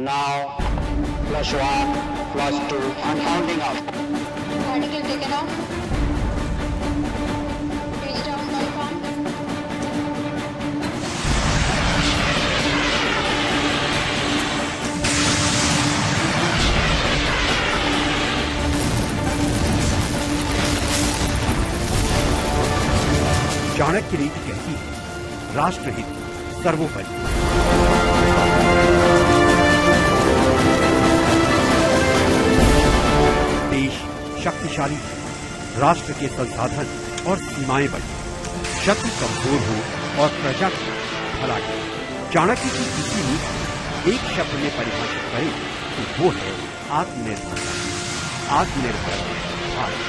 Now, +1, +2, and counting up. Particle taken off. Page down by 1. Chanakya नीति कहती है, राष्ट्रहित सर्वोपरि। देश शक्तिशाली है, राष्ट्र के संसाधन और सीमाएं बड़ी, शत्रु कमजोर हो और प्रजा की भलाई। चाणक्य की किसी नीति एक शब्द में परिभाषित करें तो वो है आत्मनिर्भरता। आत्मनिर्भर भारत।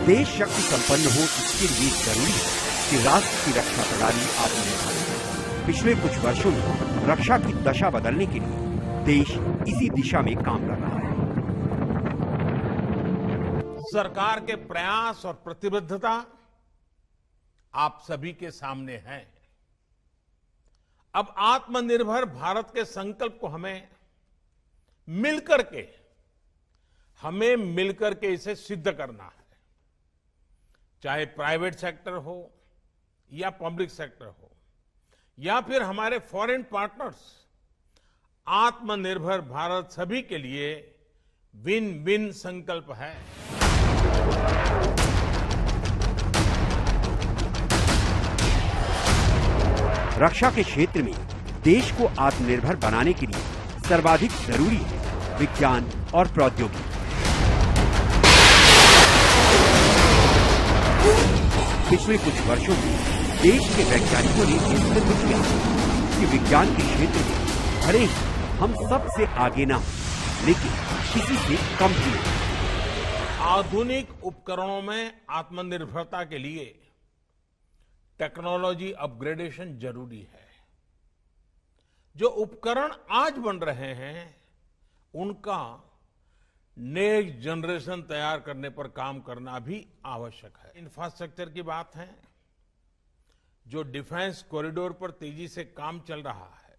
देश शक्ति संपन्न हो इसके लिए जरूरी है कि राष्ट्र की रक्षा प्रणाली आत्मनिर्भर हो। पिछले कुछ वर्षों में रक्षा की दशा बदलने के लिए देश इसी दिशा में काम कर रहा है। सरकार के प्रयास और प्रतिबद्धता आप सभी के सामने है। अब आत्मनिर्भर भारत के संकल्प को हमें मिलकर के इसे सिद्ध करना है। चाहे प्राइवेट सेक्टर हो या पब्लिक सेक्टर हो या फिर हमारे फॉरेन पार्टनर्स, आत्मनिर्भर भारत सभी के लिए विन विन संकल्प है। रक्षा के क्षेत्र में देश को आत्मनिर्भर बनाने के लिए सर्वाधिक जरूरी है विज्ञान और प्रौद्योगिकी। पिछले कुछ वर्षों में देश के वैज्ञानिकों ने सिद्ध किया कि विज्ञान के क्षेत्र में भले ही हम सबसे आगे ना हो, लेकिन किसी से कम भी नहीं। आधुनिक उपकरणों में आत्मनिर्भरता के लिए टेक्नोलॉजी अपग्रेडेशन जरूरी है। जो उपकरण आज बन रहे हैं उनका नेक्स्ट जनरेशन तैयार करने पर काम करना भी आवश्यक है। इंफ्रास्ट्रक्चर की बात है, जो डिफेंस कॉरिडोर पर तेजी से काम चल रहा है,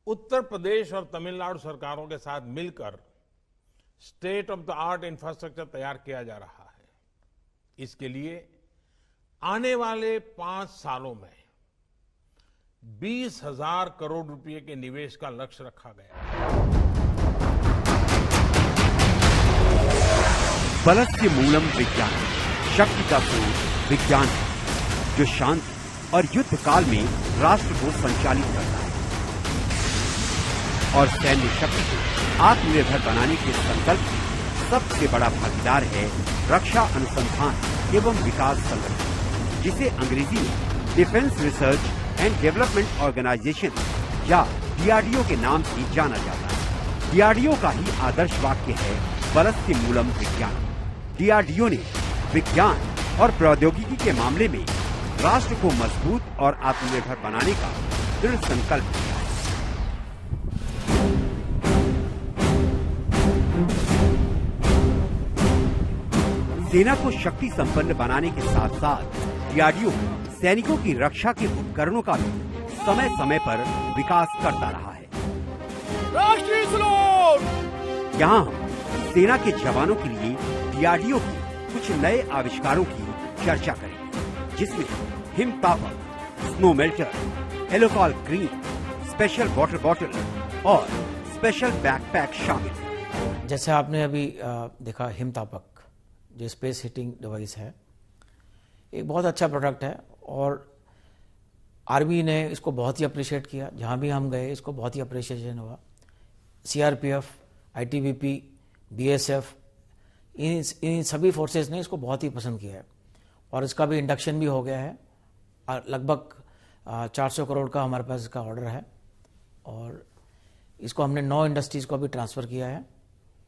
उत्तर प्रदेश और तमिलनाडु सरकारों के साथ मिलकर state of the art infrastructure तैयार किया जा रहा है। इसके लिए आने वाले 5 सालों में 20,000 करोड़ रुपए के निवेश का लक्ष्य रखा गया है। बलस्य मूलम विज्ञान, शक्ति का स्रोत विज्ञान है, जो शांति और युद्ध काल में राष्ट्र को संचालित करता है और सैन्य शक्ति को आत्मनिर्भर बनाने के संकल्प में सबसे बड़ा भागीदार है रक्षा अनुसंधान एवं विकास संगठन, जिसे अंग्रेजी में defence research and development organisation या DRDO के नाम से जाना जाता है। DRDO का ही आदर्श वाक्य है बलस्य मूलम विज्ञान। DRDO ने विज्ञान और प्रौद्योगिकी के मामले में राष्ट्र को मजबूत और आत्मनिर्भर बनाने का दृढ़ संकल्प किया। सेना को शक्ति संपन्न बनाने के साथ साथ DRDO सैनिकों की रक्षा के उपकरणों का भी समय समय पर विकास करता रहा है। राष्ट्रीय सलूट! यहाँ हम सेना के जवानों के लिए DRDO के कुछ नए आविष्कारों की चर्चा करेंगे, जिसमें हिमतापक, स्नो मेल्टर, एलोकॉल ग्रीन, स्पेशल वाटर बॉटल और स्पेशल बैकपैक शामिल है। जैसे आपने अभी देखा हिमतापक, जो स्पेस हीटिंग डिवाइस है, एक बहुत अच्छा प्रोडक्ट है और आर्मी ने इसको बहुत ही अप्रिशिएट किया। जहाँ भी हम गए इसको बहुत ही अप्रिशिएशन हुआ। CRPF, ITBP, BSF, इन सभी फोर्सेस ने इसको बहुत ही पसंद किया है और इसका भी इंडक्शन भी हो गया है। लगभग 400 करोड़ का हमारे पास इसका ऑर्डर है और इसको हमने 9 इंडस्ट्रीज़ को भी ट्रांसफ़र किया है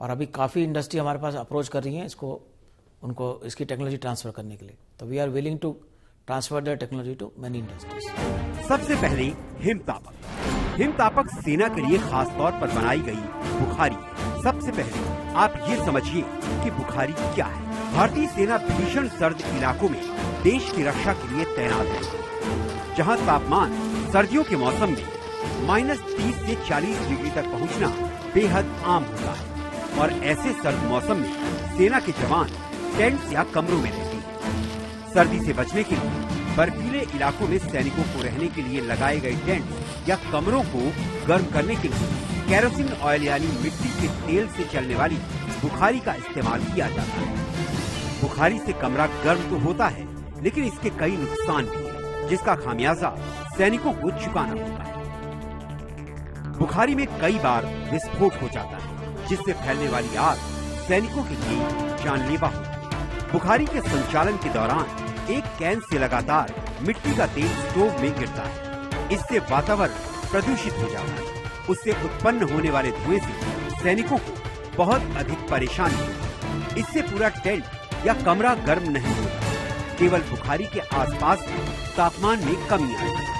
और अभी काफ़ी इंडस्ट्री हमारे पास अप्रोच कर रही हैं उनको इसकी टेक्नोलॉजी ट्रांसफ़र करने के लिए। तो we are willing to transfer the technology to many industries. सबसे पहले हिमतापक। हिमतापक सेना के लिए खास तौर पर बनाई गई बुखारी है। सबसे पहले आप ये समझिए कि बुखारी क्या है। भारतीय सेना भीषण सर्द इलाकों में देश की रक्षा के लिए तैनात है, जहां तापमान सर्दियों के मौसम में -30 से 40 डिग्री तक पहुंचना बेहद आम होता है और ऐसे सर्द मौसम में सेना के जवान टेंट्स या कमरों में रहते हैं। सर्दी से बचने के लिए बर्फीले इलाकों में सैनिकों को रहने के लिए लगाए गए टेंट या कमरों को गर्म करने के लिए केरोसिन ऑयल यानी मिट्टी के तेल से चलने वाली बुखारी का इस्तेमाल किया जाता है। बुखारी से कमरा गर्म तो होता है, लेकिन इसके कई नुकसान भी हैं, जिसका खामियाजा सैनिकों को चुकाना होता है। बुखारी में कई बार विस्फोट हो जाता है, जिससे फैलने वाली आग सैनिकों के लिए जानलेवा होती है। बुखारी के संचालन के दौरान एक कैन से लगातार मिट्टी का तेल स्टोव में गिरता है। इससे वातावरण प्रदूषित हो जाता है। उससे उत्पन्न होने वाले धुएं से सैनिकों को बहुत अधिक परेशानी होती है। इससे पूरा टेंट या कमरा गर्म नहीं होता, केवल बुखारी के आसपास तापमान में कमी आई है।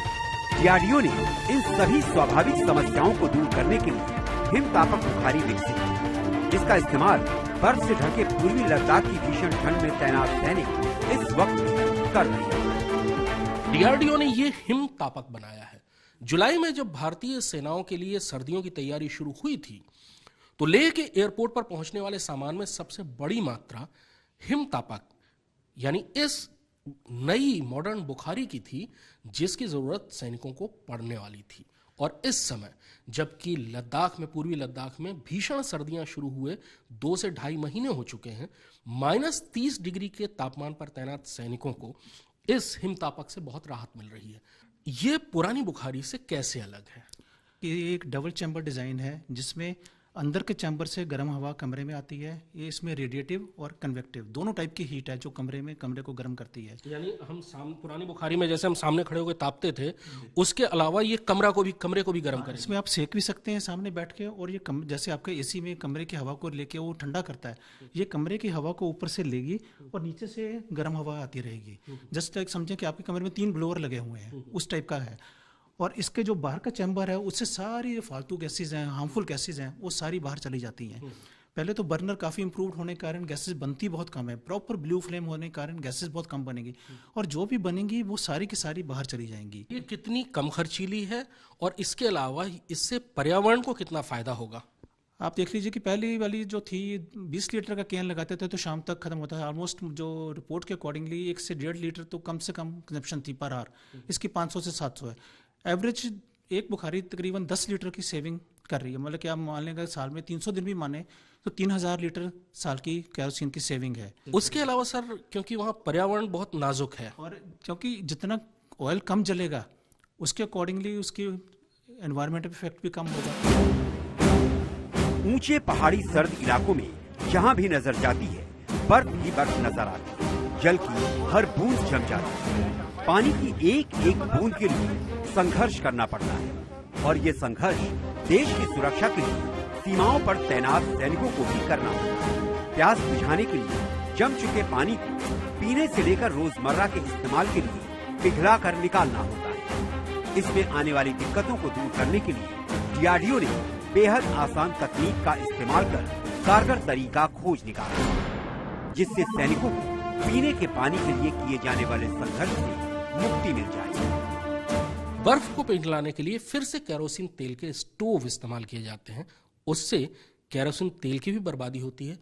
डीआरडीओ ने इन सभी स्वाभाविक समस्याओं को दूर करने के लिए हिमतापक बुखारी विकसित की, जिसका इस्तेमाल बर्फ से ढके पूर्वी लद्दाख की भीषण ठंड में तैनात सैनिक इस वक्त कर रहे हैं। डीआरडीओ ने ये हिमतापक बनाया है। जुलाई में जब भारतीय सेनाओं के लिए सर्दियों की तैयारी शुरू हुई थी, तो लेह के एयरपोर्ट पर पहुंचने वाले सामान में सबसे बड़ी मात्रा हिमतापक यानी इस नई मॉडर्न बुखारी की थी, जिसकी जरूरत सैनिकों को पड़ने वाली थी। और इस समय जबकि लद्दाख में, पूर्वी लद्दाख में भीषण सर्दियां शुरू हुए 2 से 2.5 महीने हो चुके हैं, -30 डिग्री के तापमान पर तैनात सैनिकों को इस हिमतापक से बहुत राहत मिल रही है। ये पुरानी बुखारी से कैसे अलग है? ये एक डबल चैम्बर डिज़ाइन है, जिसमें अंदर के चैम्बर से गर्म हवा कमरे में आती है। ये इसमें रेडिएटिव और कन्वेक्टिव दोनों टाइप की हीट है जो कमरे को गर्म करती है। यानी हम पुरानी बुखारी में जैसे हम सामने खड़े होकर तापते थे, उसके अलावा ये कमरे को भी गर्म करेगा। इसमें आप सेक भी सकते हैं सामने बैठ के, और ये जैसे आपके एसी में कमरे की हवा को लेके वो ठंडा करता है, ये कमरे की हवा को ऊपर से लेगी और नीचे से गर्म हवा आती रहेगी। जस्ट लाइक समझें कि आपके कमरे में 3 ब्लोअर लगे हुए हैं, उस टाइप का है। और इसके जो बाहर का चैम्बर है, उससे सारी फालतू गैसेज हैं, हार्मफुल गैसेज हैं, वो सारी बाहर चली जाती हैं। पहले तो बर्नर काफ़ी इंप्रूव होने के कारण गैसेज बनती बहुत कम है। प्रॉपर ब्लू फ्लेम होने के कारण गैसेज बहुत कम बनेगी, और जो भी बनेंगी वो सारी की सारी बाहर चली जाएंगी। ये कितनी कम खर्चीली है, और इसके अलावा इससे पर्यावरण को कितना फायदा होगा? आप देख लीजिए कि पहली वाली जो थी 20 लीटर का कैन लगाते थे तो शाम तक खत्म होता है। ऑलमोस्ट जो रिपोर्ट के अकॉर्डिंगली 1 से 1.5 लीटर तो कम से कम कंजप्शन थी पर आवर। इसकी 500 से 700 है एवरेज। एक बुखारी तकरीबन 10 लीटर की सेविंग कर रही है। मतलब कि आप मान लेंगे साल में 300 दिन भी माने तो 3000 लीटर साल की केरोसिन की सेविंग है। उसके अलावा सर, क्योंकि वहाँ पर्यावरण बहुत नाजुक है, और क्योंकि जितना ऑयल कम जलेगा उसके अकॉर्डिंगली उसकी एनवायरमेंटल इफेक्ट भी कम होगा। ऊंचे पहाड़ी सर्द इलाकों में जहां भी नजर जाती है, बर्फ ही बर्फ नजर आती है। जल की हर बूंद जम जाती है। पानी की एक एक बूंद के लिए संघर्ष करना पड़ता है, और ये संघर्ष देश की सुरक्षा के लिए सीमाओं पर तैनात सैनिकों को भी करना होता है। प्यास बुझाने के लिए जम चुके पानी को पीने से लेकर रोजमर्रा के इस्तेमाल के लिए पिघला कर निकालना होता है। इसमें आने वाली दिक्कतों को दूर करने के लिए डीआरडीओ ने बेहद आसान तकनीक का इस्तेमाल कर कारगर तरीका खोज निकाला, जिससे सैनिकों को पीने के पानी के लिए किए जाने वाले संघर्ष से मुक्ति मिल जाए। बर्फ को पिघलाने के लिए फिर से केरोसिन तेल के स्टोव इस्तेमाल किए जाते हैं। उससे केरोसिन तेल की भी बर्बादी होती है,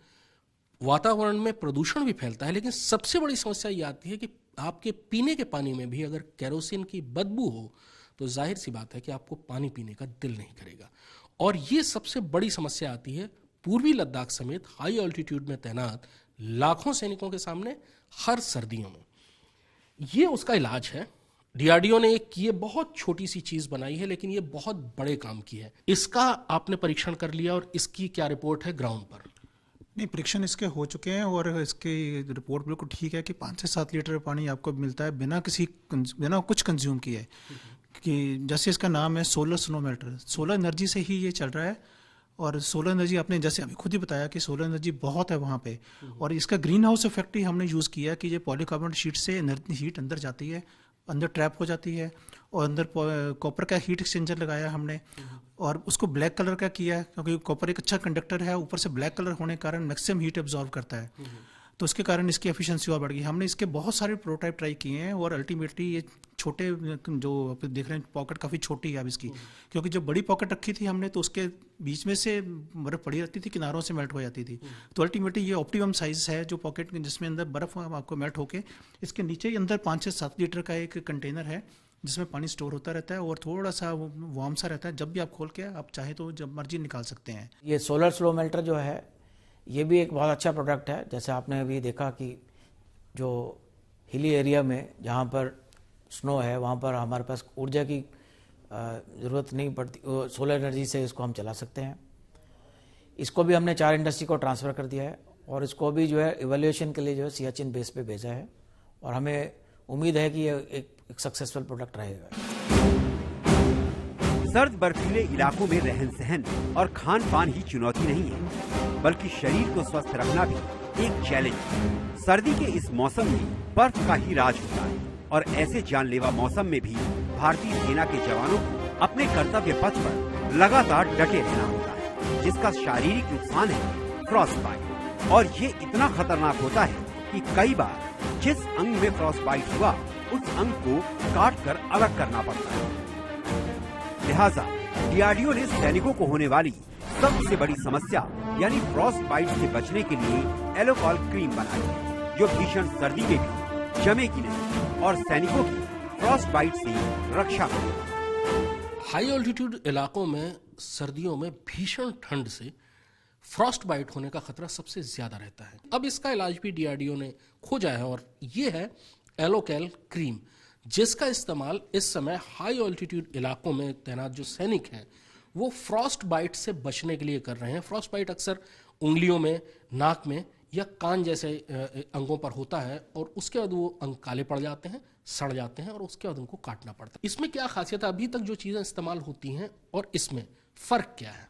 वातावरण में प्रदूषण भी फैलता है। लेकिन सबसे बड़ी समस्या ये आती है कि आपके पीने के पानी में भी अगर केरोसिन की बदबू हो तो जाहिर सी बात है कि आपको पानी पीने का दिल नहीं करेगा। और ये सबसे बड़ी समस्या आती है पूर्वी लद्दाख समेत हाई ऑल्टीट्यूड में तैनात लाखों सैनिकों के सामने हर सर्दियों में। ये उसका इलाज है। डीआरडीओ ने एक ये बहुत छोटी सी चीज बनाई है, लेकिन ये बहुत बड़े काम की है। इसका आपने परीक्षण कर लिया, और इसकी क्या रिपोर्ट है ग्राउंड पर? नहीं, परीक्षण इसके हो चुके हैं और इसकी रिपोर्ट बिल्कुल ठीक है कि 5 से 7 लीटर पानी आपको मिलता है बिना कुछ कंज्यूम किए। कि जैसे इसका नाम है solar snow melter, solar energy से ही ये चल रहा है। और सोलर एनर्जी आपने जैसे अभी खुद ही बताया कि सोलर एनर्जी बहुत है वहाँ पे, और इसका ग्रीन हाउस इफेक्ट ही हमने यूज़ किया कि ये पॉलीकार्बोनेट शीट से एनर्जी हीट अंदर जाती है, अंदर ट्रैप हो जाती है, और अंदर कॉपर का हीट एक्सचेंजर लगाया हमने, और उसको ब्लैक कलर का किया है क्योंकि कॉपर एक अच्छा कंडक्टर है। ऊपर से ब्लैक कलर होने के कारण मैक्सिमम हीट एब्जॉर्व करता है। तो उसके कारण इसकी एफिशिएंसी और बढ़ गई। हमने इसके बहुत सारे प्रोटोटाइप ट्राई किए हैं और अल्टीमेटली ये छोटे, जो आप देख रहे हैं पॉकेट काफ़ी छोटी है अब इसकी, क्योंकि जब बड़ी पॉकेट रखी थी हमने तो उसके बीच में से बर्फ़ पड़ी रहती थी, किनारों से मेल्ट हो जाती थी। तो अल्टीमेटली ये ऑप्टिमम साइज़ है जो पॉकेट जिसमें अंदर बर्फ़ आपको मेल्ट होके इसके नीचे ही अंदर 5 से 7 लीटर का एक कंटेनर है जिसमें पानी स्टोर होता रहता है और थोड़ा सा वार्म सा रहता है। जब भी आप खोल के आप चाहे तो जब मर्जी निकाल सकते हैं। ये सोलर स्लो मेल्टर जो है ये भी एक बहुत अच्छा प्रोडक्ट है। जैसे आपने अभी देखा कि जो हिली एरिया में जहाँ पर स्नो है वहाँ पर हमारे पास ऊर्जा की ज़रूरत नहीं पड़ती, सोलर एनर्जी से इसको हम चला सकते हैं। इसको भी हमने 4 इंडस्ट्री को ट्रांसफ़र कर दिया है और इसको भी जो है इवैल्यूएशन के लिए जो है सियाचिन बेस पे भेजा है और हमें उम्मीद है कि ये एक सक्सेसफुल प्रोडक्ट रहेगा। सर्द बर्फीले इलाकों में रहन सहन और खान पान ही चुनौती नहीं है, बल्कि शरीर को स्वस्थ रखना भी एक चैलेंज है। सर्दी के इस मौसम में बर्फ का ही राज होता है और ऐसे जानलेवा मौसम में भी भारतीय सेना के जवानों को अपने कर्तव्य पथ पर लगातार डटे रहना होता है, जिसका शारीरिक नुकसान है फ्रॉस्ट बाइट। और ये इतना खतरनाक होता है कि कई बार जिस अंग में फ्रॉस्ट बाइट हुआ उस अंग को काट कर अलग करना पड़ता है। लिहाजा डीआरडीओ ने सैनिकों को होने वाली सबसे बड़ी समस्या यानी फ्रॉस्ट बाइट से बचने के लिए एलोकॉल क्रीम बनाई है, जो भीषण सर्दी में भी जमेगी नहीं और सैनिकों की फ्रॉस्ट बाइट से रक्षा करेगी। हाई ऑल्टीट्यूड इलाकों में सर्दियों में भीषण ठंड से फ्रॉस्ट बाइट होने का खतरा सबसे ज्यादा रहता है। अब इसका इलाज भी डीआरडीओ ने खोजा है और ये है एलोकैल क्रीम, जिसका इस्तेमाल इस समय हाई ऑल्टीट्यूड इलाकों में तैनात जो सैनिक हैं वो फ्रॉस्ट बाइट से बचने के लिए कर रहे हैं। फ्रॉस्ट बाइट अक्सर उंगलियों में, नाक में या कान जैसे अंगों पर होता है और उसके बाद वो अंग काले पड़ जाते हैं, सड़ जाते हैं और उसके बाद उनको काटना पड़ता है। इसमें क्या खासियत है, अभी तक जो चीज़ें इस्तेमाल होती हैं और इसमें फ़र्क क्या है?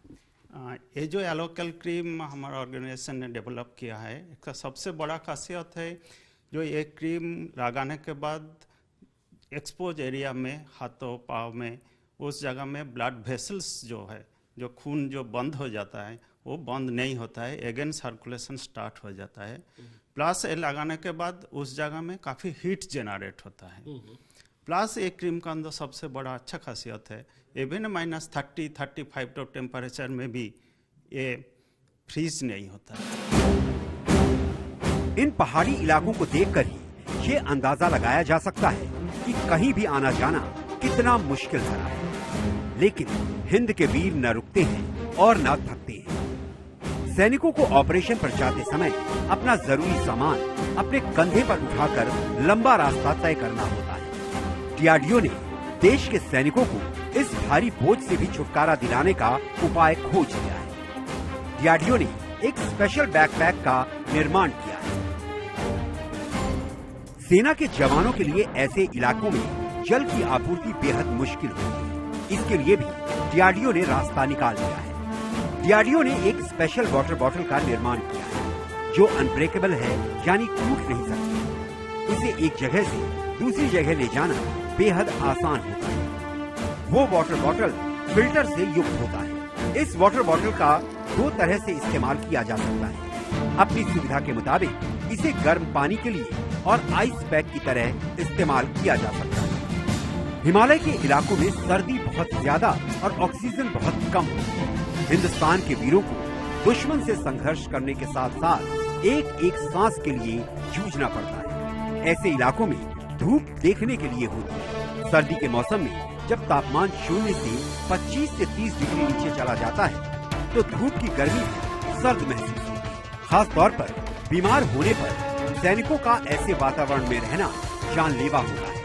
ये जो एलोकल क्रीम हमारा ऑर्गेनाइजेशन ने डेवलप किया है, इसका सबसे बड़ा खासियत है जो ये क्रीम लगाने के बाद एक्सपोज एरिया में, हाथों पाँव में, उस जगह में ब्लड वेसल्स जो है, जो खून जो बंद हो जाता है वो बंद नहीं होता है, अगेन सर्कुलेशन स्टार्ट हो जाता है। प्लस ये लगाने के बाद उस जगह में काफ़ी हीट जनरेट होता है। प्लस ये क्रीम का अंदर सबसे बड़ा अच्छा खासियत है, इवन -30-35 तो टेम्परेचर में भी ये फ्रीज नहीं होता है। इन पहाड़ी इलाकों को देखकर ही ये अंदाजा लगाया जा सकता है कि कहीं भी आना जाना कितना मुश्किल भरा है। लेकिन हिंद के वीर न रुकते हैं और न थकते हैं। सैनिकों को ऑपरेशन पर जाते समय अपना जरूरी सामान अपने कंधे पर उठाकर लंबा रास्ता तय करना होता है। डीआरडीओ ने देश के सैनिकों को इस भारी बोझ से भी छुटकारा दिलाने का उपाय खोज लिया है। डीआरडीओ ने एक स्पेशल बैकपैक का निर्माण किया है। सेना के जवानों के लिए ऐसे इलाकों में जल की आपूर्ति बेहद मुश्किल होती है। इसके लिए भी डीआरडीओ ने रास्ता निकाल दिया है। डीआरडीओ ने एक स्पेशल वाटर बॉटल का निर्माण किया है जो अनब्रेकेबल है, यानी टूट नहीं सकती। इसे एक जगह से दूसरी जगह ले जाना बेहद आसान होता है। वो वाटर बॉटल फिल्टर से युक्त होता है। इस वाटर बॉटल का 2 तरह से इस्तेमाल किया जा सकता है। अपनी सुविधा के मुताबिक इसे गर्म पानी के लिए और आइस पैक की तरह इस्तेमाल किया जा सकता है। हिमालय के इलाकों में सर्दी बहुत ज्यादा और ऑक्सीजन बहुत कम होती है। हिंदुस्तान के वीरों को दुश्मन से संघर्ष करने के साथ साथ एक एक सांस के लिए जूझना पड़ता है। ऐसे इलाकों में धूप देखने के लिए होती है। सर्दी के मौसम में जब तापमान 0 से 25 से 30 डिग्री नीचे चला जाता है तो धूप की गर्मी भी सर्द महसूस होती है। खास तौर पर बीमार होने पर सैनिकों का ऐसे वातावरण में रहना जानलेवा होता है।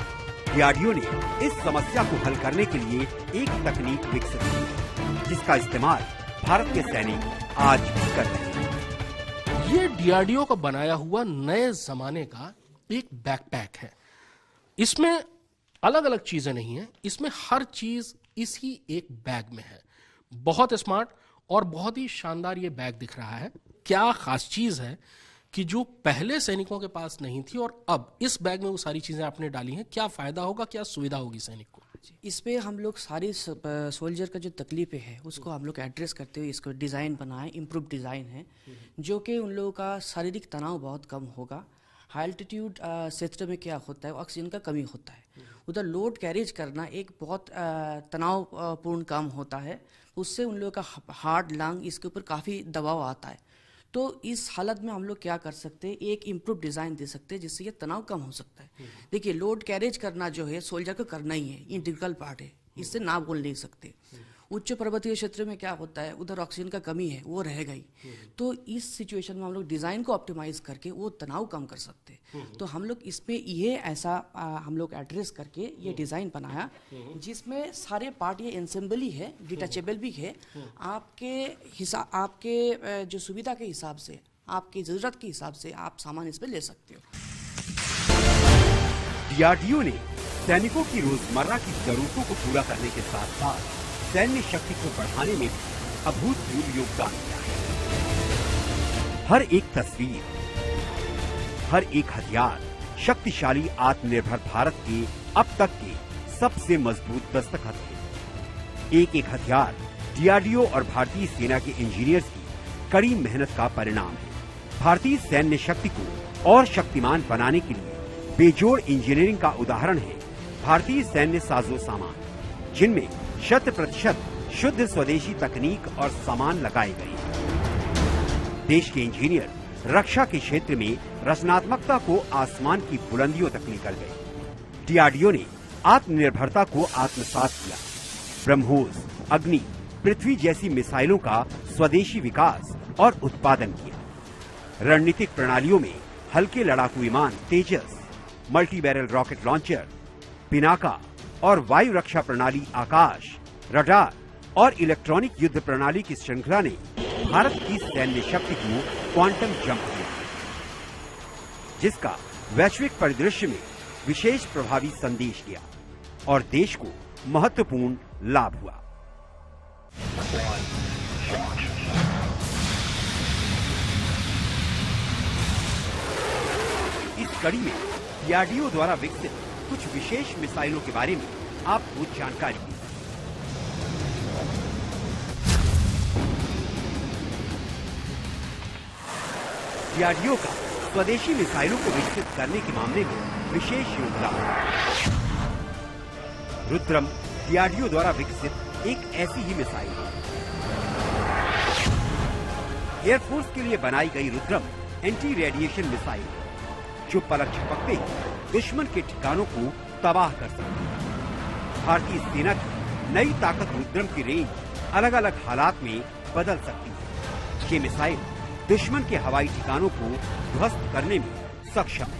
डीआरडीओ ने इस समस्या को हल करने के लिए एक तकनीक विकसित की है, जिसका इस्तेमाल भारत के सैनिक आज भी कर रहे हैं। ये डीआरडीओ का बनाया हुआ नए जमाने का एक बैकपैक है। इसमें अलग अलग चीजें नहीं है, इसमें हर चीज इसी एक बैग में है। बहुत स्मार्ट और बहुत ही शानदार ये बैग दिख रहा है। क्या खास चीज है कि जो पहले सैनिकों के पास नहीं थी और अब इस बैग में वो सारी चीजें आपने डाली हैं, क्या फायदा होगा, क्या सुविधा होगी सैनिक को? इस पे हम लोग सारी सोल्जर का जो तकलीफें है उसको हम लोग एड्रेस करते हुए इसको डिज़ाइन बनाए, इम्प्रूव डिज़ाइन है जो कि उन लोगों का शारीरिक तनाव बहुत कम होगा। हाई एल्टीट्यूड क्षेत्र में क्या होता है, ऑक्सीजन का कमी होता है, उधर लोड कैरेज करना एक बहुत तनावपूर्ण काम होता है, उससे उन लोगों का हार्ट, लंग इसके ऊपर काफ़ी दबाव आता है। तो इस हालत में हम लोग क्या कर सकते हैं, एक इम्प्रूव डिज़ाइन दे सकते हैं जिससे ये तनाव कम हो सकता है। देखिए, लोड कैरेज करना जो है सोल्जर को करना ही है, इंटीग्रल पार्ट है, इससे ना बोल नहीं सकते। उच्च पर्वतीय क्षेत्र में क्या होता है, उधर ऑक्सीजन का कमी है, वो रहेगा ही। तो इस सिचुएशन में हम लोग डिज़ाइन को ऑप्टिमाइज करके वो तनाव कम कर सकते हैं। तो हम लोग इस पे ये ऐसा हम लोग एड्रेस करके ये डिज़ाइन बनाया जिसमें सारे पार्ट ये एंसेम्बल है, डिटैचेबल भी है। आपके जो सुविधा के हिसाब से, आपकी ज़रूरत के हिसाब से आप सामान इस पे ले सकते हो। डीआरडीओ ने सैनिकों की रोजमर्रा की जरूरतों को पूरा करने के साथ साथ सैन्य शक्ति को बढ़ाने में अभूतपूर्व योगदान दिया है। हर एक तस्वीर, हर एक हथियार शक्तिशाली आत्मनिर्भर भारत के अब तक के सबसे मजबूत दस्तखत है। एक एक हथियार डीआरडीओ और भारतीय सेना के इंजीनियर्स की कड़ी मेहनत का परिणाम है। भारतीय सैन्य शक्ति को और शक्तिमान बनाने के लिए बेजोड़ इंजीनियरिंग का उदाहरण है भारतीय सैन्य साजो सामान, जिनमें 100% शुद्ध स्वदेशी तकनीक और सामान लगाए गए हैं। देश के इंजीनियर रक्षा के क्षेत्र में रचनात्मकता को आसमान की बुलंदियों तक लेकर गए। डीआरडीओ ने आत्मनिर्भरता को आत्मसात किया। ब्रह्मोस, अग्नि, पृथ्वी जैसी मिसाइलों का स्वदेशी विकास और उत्पादन किया। रणनीतिक प्रणालियों में हल्के लड़ाकू विमान Tejas, multi barrel rocket launcher, Pinaka और वायु रक्षा प्रणाली आकाश, रडार और इलेक्ट्रॉनिक युद्ध प्रणाली की श्रृंखला ने भारत की सैन्य शक्ति को क्वांटम जंप किया, जिसका वैश्विक परिदृश्य में विशेष प्रभावी संदेश दिया और देश को महत्वपूर्ण लाभ हुआ। इस कड़ी में डीआरडीओ द्वारा विकसित कुछ विशेष मिसाइलों के बारे में आपको जानकारी दी। डीआरडीओ का स्वदेशी मिसाइलों को विकसित करने के मामले में विशेष योगदान। रुद्रम डीआरडीओ द्वारा विकसित एक ऐसी ही मिसाइल है। एयरफोर्स के लिए बनाई गई रुद्रम एंटी रेडिएशन मिसाइल है, जो पलक झपकते ही दुश्मन के ठिकानों को तबाह कर सकती है। भारतीय सेना की नई ताकत रुद्रम की रेंज अलग अलग हालात में बदल सकती है। ये मिसाइल दुश्मन के हवाई ठिकानों को ध्वस्त करने में सक्षम है।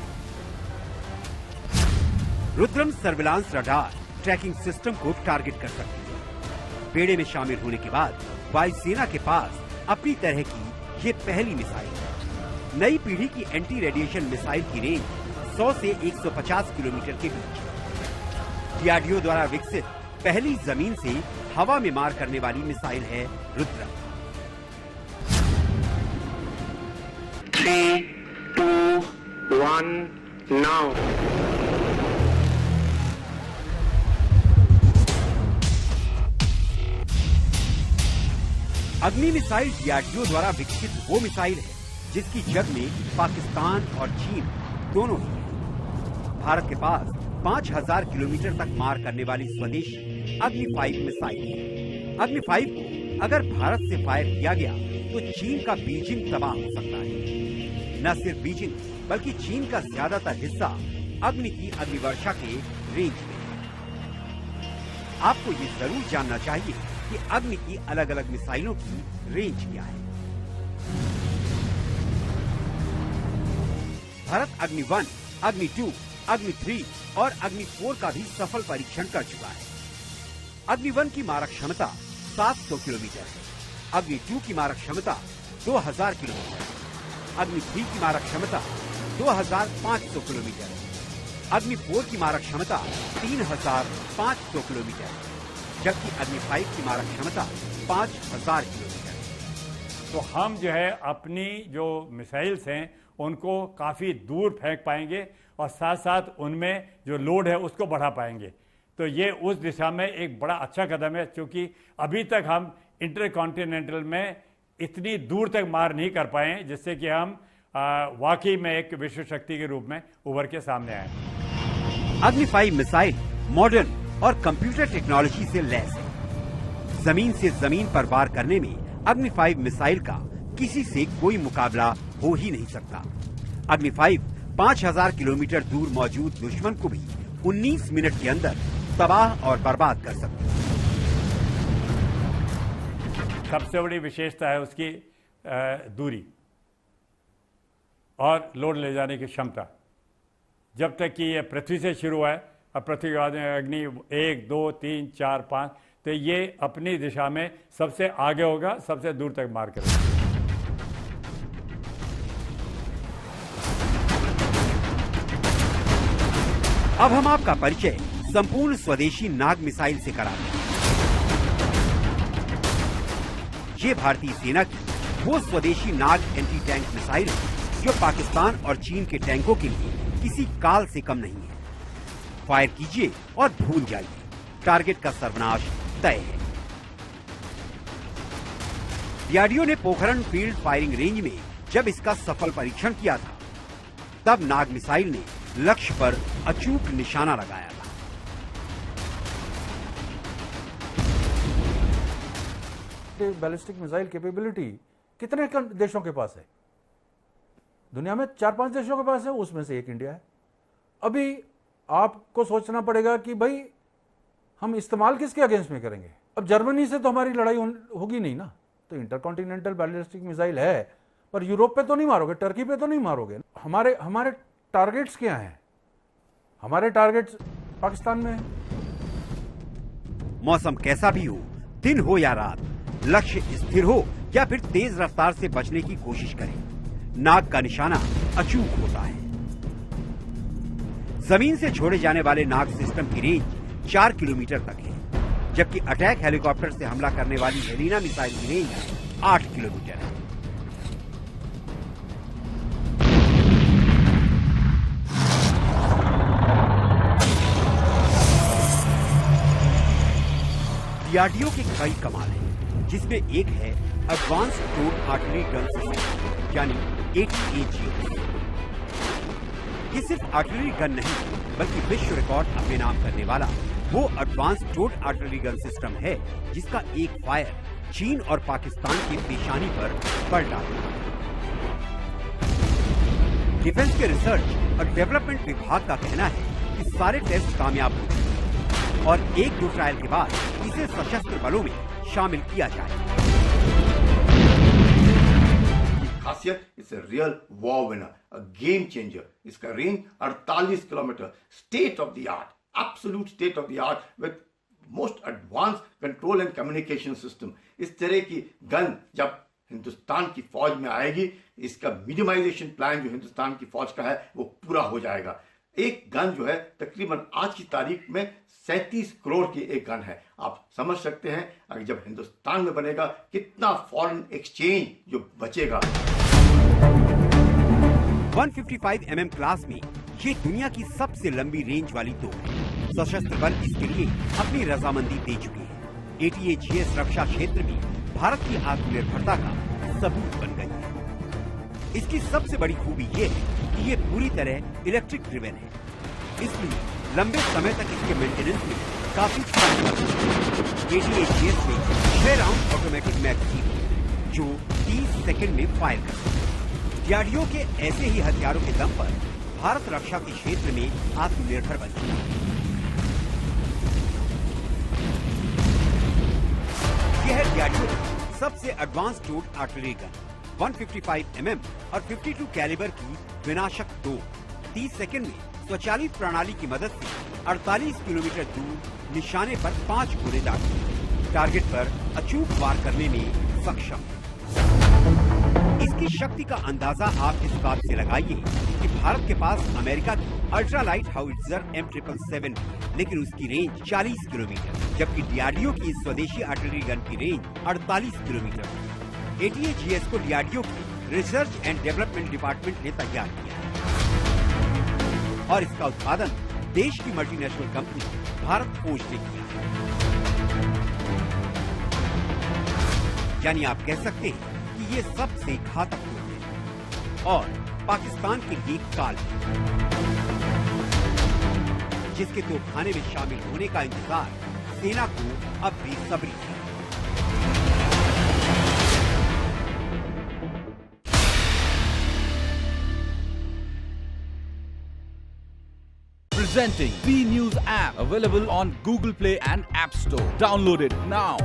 Rudram surveillance radar tracking system को टारगेट कर सकती है। बेड़े में शामिल होने के बाद वायुसेना के पास अपनी तरह की ये पहली मिसाइल है। नई पीढ़ी की एंटी रेडिएशन मिसाइल की रेंज 100 से 150 किलोमीटर के बीच है। डीआरडीओ द्वारा विकसित पहली जमीन से हवा में मार करने वाली मिसाइल है रुद्रम। 3, 2, 1, now. अग्नि मिसाइल डीआरडीओ द्वारा विकसित वो मिसाइल है जिसकी जग में पाकिस्तान और चीन दोनों ही हैं। भारत के पास 5000 किलोमीटर तक मार करने वाली स्वदेशी अग्नि 5 मिसाइल है। अग्नि 5 को अगर भारत से फायर किया गया तो चीन का बीजिंग तबाह हो सकता है। न सिर्फ बीजिंग बल्कि चीन का ज्यादातर हिस्सा अग्नि की अग्निवर्षा के रेंज में है। आपको ये जरूर जानना चाहिए कि अग्नि की अलग अलग मिसाइलों की रेंज क्या है। भारत अग्नि 1, अग्नि 2, अग्नि 3 और अग्नि 4 का भी सफल परीक्षण कर चुका है। अग्नि 1 की मारक क्षमता 700 किलोमीटर है। अग्नि 2 की मारक क्षमता 2000 किलोमीटर है। अग्नि 3 की मारक क्षमता 2500 किलोमीटर है। अग्नि 4 की मारक क्षमता 3500 किलोमीटर है, जबकि अग्नि 5 की मारक क्षमता 5000 किलोमीटर है। तो हम जो है अपनी जो मिसाइल्स हैं उनको काफ़ी दूर फेंक पाएंगे और साथ साथ उनमें जो लोड है उसको बढ़ा पाएंगे। तो ये उस दिशा में एक बड़ा अच्छा कदम है, क्योंकि अभी तक हम इंटरकॉन्टिनेंटल में इतनी दूर तक मार नहीं कर पाए हैं, जिससे कि हम वाकई में एक विश्व शक्ति के रूप में उभर के सामने आए। अग्नि 5 मिसाइल मॉडर्न और कंप्यूटर टेक्नोलॉजी से लैस है। जमीन से जमीन पर वार करने में अग्नि 5 मिसाइल का किसी से कोई मुकाबला हो ही नहीं सकता। अग्नि 5 5000 किलोमीटर दूर मौजूद दुश्मन को भी 19 मिनट के अंदर तबाह और बर्बाद कर सकती है। सबसे बड़ी विशेषता है उसकी दूरी और लोड ले जाने की क्षमता। जब तक कि ये पृथ्वी से शुरू है, अब पृथ्वी के बाद में अग्नि 1, 2, 3, 4, 5, तो ये अपनी दिशा में सबसे आगे होगा, सबसे दूर तक मार करेगा। अब हम आपका परिचय संपूर्ण स्वदेशी नाग मिसाइल से कराते हैं। ये भारतीय सेना की वो स्वदेशी नाग एंटी टैंक मिसाइल है जो पाकिस्तान और चीन के टैंकों के लिए किसी काल से कम नहीं है। फायर कीजिए और भूल जाइए, टारगेट का सर्वनाश तय है। डीआरडीओ ने पोखरण फील्ड फायरिंग रेंज में जब इसका सफल परीक्षण किया था, तब नाग मिसाइल ने लक्ष्य पर अचूक निशाना लगाया था। बैलिस्टिक मिसाइल कैपेबिलिटी कितने देशों के पास है? दुनिया में 4-5 देशों के पास है, उसमें से एक इंडिया है। अभी आपको सोचना पड़ेगा कि भाई हम इस्तेमाल किसके अगेंस्ट में करेंगे। अब जर्मनी से तो हमारी लड़ाई होगी नहीं ना, तो इंटरकॉन्टिनेंटल बैलिस्टिक मिसाइल है, पर यूरोप पे तो नहीं मारोगे, टर्की पे तो नहीं मारोगे। हमारे टारगेट्स क्या हैं? हमारे टारगेट्स पाकिस्तान में है। मौसम कैसा भी हो, दिन हो या रात, लक्ष्य स्थिर हो या फिर तेज रफ्तार से बचने की कोशिश करें, नाग का निशाना अचूक होता है। जमीन से छोड़े जाने वाले नाग सिस्टम की रेंज 4 किलोमीटर तक है, जबकि अटैक हेलीकॉप्टर से हमला करने वाली हेलिना मिसाइल की रेंज 8 किलोमीटर है। डीआरडीओ के कई कमाल है, जिसमें एक है advance towed artillery gun system यानी ATAGS। ये सिर्फ आर्टिलरी गन नहीं, बल्कि विश्व रिकॉर्ड अपने नाम करने वाला वो advance towed artillery gun system है जिसका एक फायर चीन और पाकिस्तान की पेशानी पर पड़ डाला। डिफेंस के रिसर्च और डेवलपमेंट विभाग का कहना है कि सारे टेस्ट कामयाब हो गए और 1-2 ट्रायल के बाद इसे सशस्त्र बलों में शामिल किया जाए। खासियत, it's a real war winner, a game changer. इसका range 48 kilometre, state of the art, absolute state of the art with most advance control and communication system. इस तरह की गन जब हिंदुस्तान की फौज में आएगी, इसका मिनिमाइजेशन प्लान जो हिंदुस्तान की फौज का है वो पूरा हो जाएगा। एक गन जो है तकरीबन आज की तारीख में 37 करोड़ की एक गन है। आप समझ सकते हैं अगर जब हिंदुस्तान में बनेगा कितना फॉरेन एक्सचेंज जो बचेगा। 155 mm क्लास में ये दुनिया की सबसे लंबी रेंज वाली तोप है। सशस्त्र बल इसके लिए अपनी रजामंदी दे चुके हैं। ATAGS रक्षा क्षेत्र में भारत की आत्मनिर्भरता का सबूत बन गई है। इसकी सबसे बड़ी खूबी ये है कि ये पूरी तरह इलेक्ट्रिक ड्रिवेन है, इसलिए लंबे समय तक इसके मेंटेनेंस में काफी कम खर्च है। ATAGS में 6 राउंड ऑटोमेटिक मैगजीन जो 30 सेकंड में फायर करते हैं। डीआरडीओ के ऐसे ही हथियारों के दम पर भारत रक्षा के क्षेत्र में आत्मनिर्भर बन चुका है। यह है डीआरडीओ की सबसे advance towed artillery gun 155 mm और 52 कैलिबर की विनाशक तोप 30 सेकंड में स्वचालित प्रणाली की मदद से 48 किलोमीटर दूर निशाने पर 5 गोले दागते, टारगेट पर अचूक वार करने में सक्षम। इसकी शक्ति का अंदाजा आप इस बात से लगाइए कि भारत के पास अमेरिका की अल्ट्रालाइट हाउइट्जर M777, लेकिन उसकी रेंज 40 किलोमीटर, जबकि डीआरडीओ की स्वदेशी आर्टिलरी गन की रेंज 48 किलोमीटर। ATAGS को डीआरडीओ की रिसर्च एंड डेवलपमेंट डिपार्टमेंट ने तैयार किया और इसका उत्पादन देश की मल्टीनेशनल कंपनी भारत फौज ने किया है। यानी आप कह सकते हैं कि ये सबसे घातक युद्ध है और पाकिस्तान के लिए काल है, जिसके तोपखाने में शामिल होने का इंतजार सेना को अब बेसब्री है। Presenting B News app, available on Google Play and App Store. Download it now.